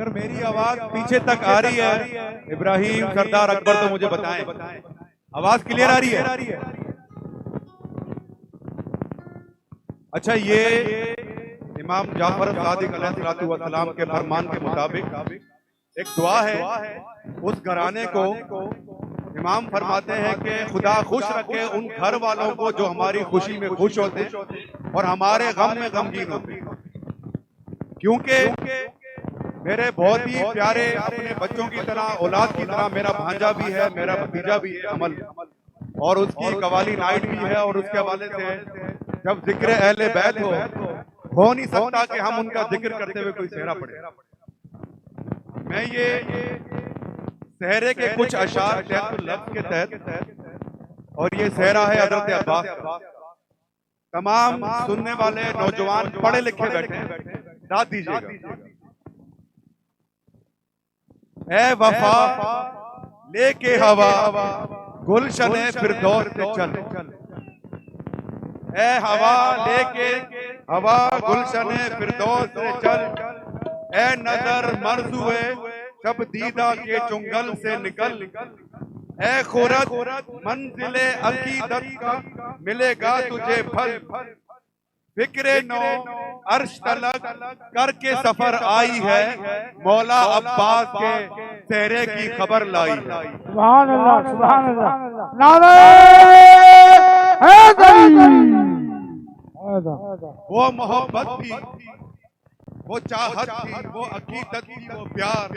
अगर मेरी आवाज पीछे तक आ रही है, इब्राहिम सरदार अकबर, तो मुझे बताएं आवाज क्लियर आ रही है? अच्छा, ये इमाम जाफर सादिक अलैहिस्सलाम के फरमान के मुताबिक एक दुआ है। उस घराने को इमाम फरमाते हैं कि खुदा खुश रखे उन घर वालों को जो हमारी खुशी में खुश होते और हमारे गम में गमगीन होते, क्योंकि मेरे बहुत ही प्यारे अपने बच्चों की तरह, औलाद की तरह मेरा भांजा भी है, मेरा भतीजा भी है अमल, और उसकी कवाली नाइट भी है। और उसके हवाले से जब जिक्र अहले बैत हो नहीं सकता कि हम उनका जिक्र करते हुए कोई सेहरा पढ़े। मैं ये सेहरे के कुछ अशार लफ्ज़ के तहत, और ये सेहरा है हज़रत अब्बास। तमाम सुनने वाले नौजवान पढ़े लिखे बैठे हैं, दाद दीजिएगा। ए वफा लेके हवा गुलशने फिरदौस से चल, ए हवा लेके हवा गुलशने फिरदौस से चल, ए नजर मर्ज हुए सब दीदा के चुंगल से निकल, ए खुरत मंजिले अकीदत का मिलेगा तुझे फल, फिक्रे नो अर्श तलक करके सफर आई है, मौला अब्बास के सेहरे की खबर लाई है। सुभान अल्लाह, सुभान अल्लाह। नारे हैदरी। वो मोहब्बत थी, वो चाहत थी, वो अकीदत थी, वो प्यार,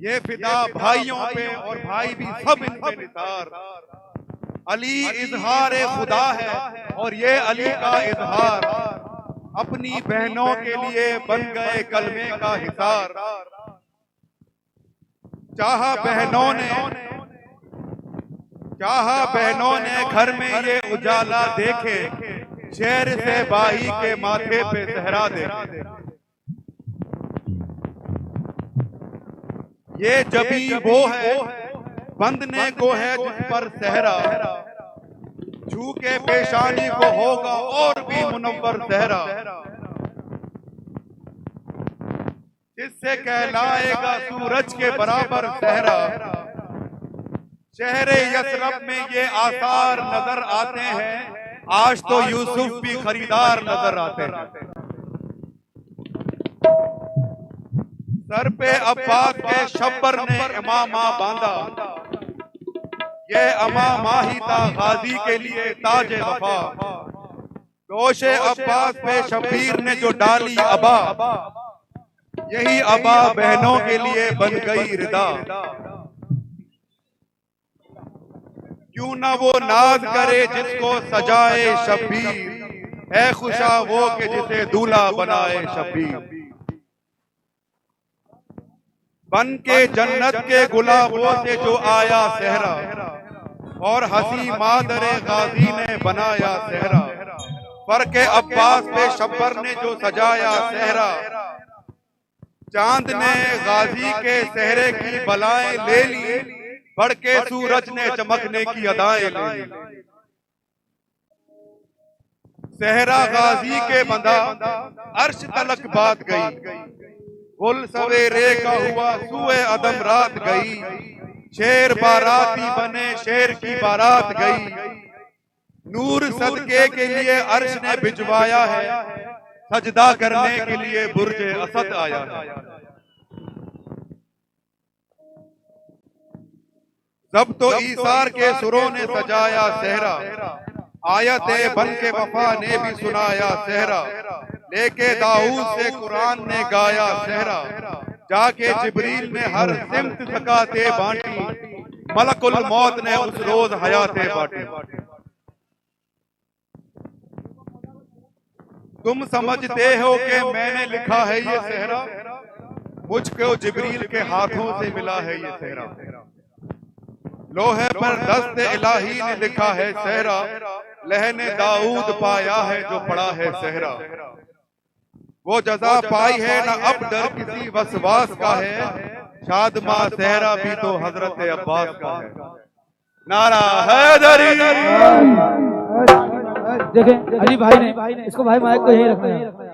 ये फिदा भाइयों पे और भाई भी सब इन पे निसार। अली इजहार खुदा है और ये अली का इजहार, अपनी बहनों के लिए बन गए कलमे का हिसार। चाहा बहनों ने घर में ये उजाला देखे, शेर से बाही के माथे पे सहरा देखे। ये जबी वो है बंदने को है जिस पर सहरा, छू के पेशानी को होगा और भी मुनव्वर सहरा, जिससे कहलाएगा सूरज के बराबर सहरा। शहरे यसरब में ये आसार नजर आते हैं, आज तो यूसुफ भी खरीदार नजर आते हैं। सर पे अब्बास के शब्बर ने इमामा बांधा, ये अमामा ही था गाजी के लिए ताज वफा। दोषे अब्बास पे शबीर ने जो डाली अबा, यही अबा बहनों के लिए बन गई रिदा। क्यों ना वो नाज करे जिसको सजाए शबीर, है खुशा वो के जिसे दूल्हा बनाए शबीर। बन के जन्नत के गुलाबों से जो आया सहरा, और हंसी मादरे गाजी ने बनाया सहरा। फर्क अब्बास पे शब्बर ने जो सजाया सहरा, चांद ने गाजी के सहरे की बलाएं ले ली, बढ़ के सूरज ने चमकने की अदाएं ले ली। सहरा गाजी के बंदा अर्श तलक बात गई, गुल सवेरे का हुआ सुए अदम रात गई। शेर बाराती बने शेर की बारात गई, नूर सदके के लिए अर्श ने भिजवाया है, सजदा करने के लिए बुर्जे असद आया है। जब तो ईसार के सुरों ने सजाया सहरा, आयते बन के वफा ने भी सुनाया सहरा। लेके दाऊद से कुरान ने गाया सहरा, जाके जिब्रील ने हर सिमत ज़काते बांटी, मलकुल मौत ने उस रोज हयाते बांटी। तुम समझते हो कि मैंने लिखा है ये सहरा, मुझको जिब्रील के हाथों से मिला है ये सहरा। लोहे पर दस्त इलाही ने लिखा है सहरा, लहने दाऊद पाया है जो पड़ा है सहरा। वो जजा पाई है ना अब डर किसी वसवास का है, शादमा सहरा भी तो हजरत अब्बास का है। नारा हैदरी। देखें अली भाई ने इसको, भाई माइक को यही रखना है।